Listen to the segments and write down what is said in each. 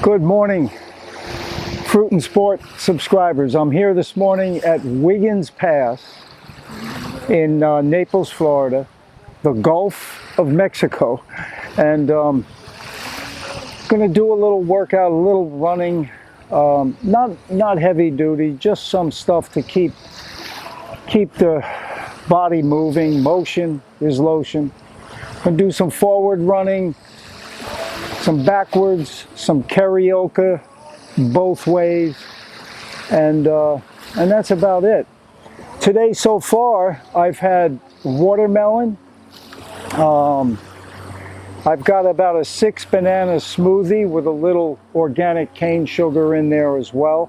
Good morning, Fruit and Sport subscribers. I'm here this morning at Wiggins Pass in Naples, Florida, the Gulf of Mexico, and going to do a little workout, a little running, not heavy duty, just some stuff to keep the body moving. Motion is lotion. Going to do some forward running, some backwards, some karaoke, both ways, and that's about it. Today so far, I've had watermelon. I've got about a 6 banana smoothie with a little organic cane sugar in there as well,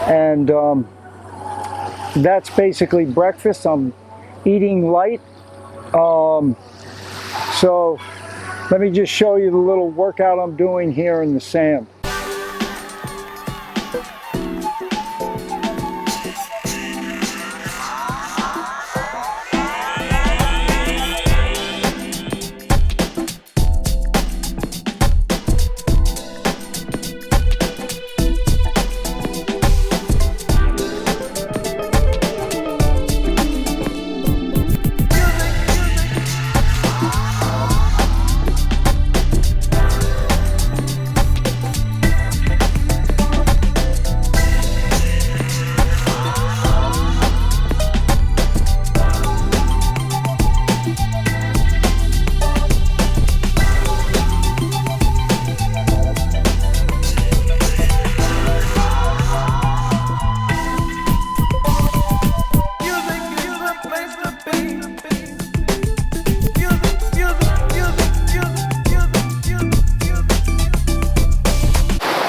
and that's basically breakfast. I'm eating light, so let me just show you the little workout I'm doing here in the sand.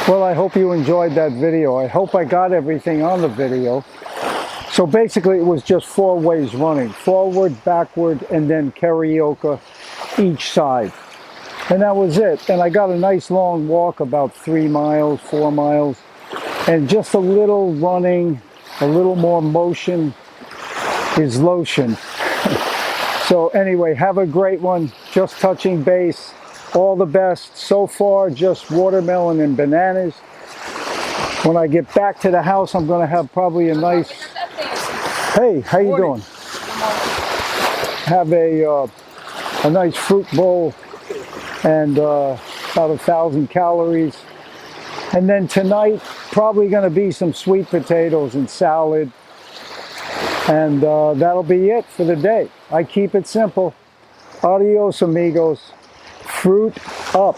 Well, I hope you enjoyed that video. I hope I got everything on the video. So basically it was just 4 ways running: forward, backward, and then karaoke each side. And that was it. And I got a nice long walk, about 3 miles, 4 miles, and just a little running, a little more motion is lotion. So anyway, have a great one. Just touching base. All the best. So far, just watermelon and bananas. When I get back to the house, I'm going to have probably a nice... Hey, how you doing? Have a nice fruit bowl and about 1,000 calories. And then tonight, probably going to be some sweet potatoes and salad. And that'll be it for the day. I keep it simple. Adios, amigos. Fruit up.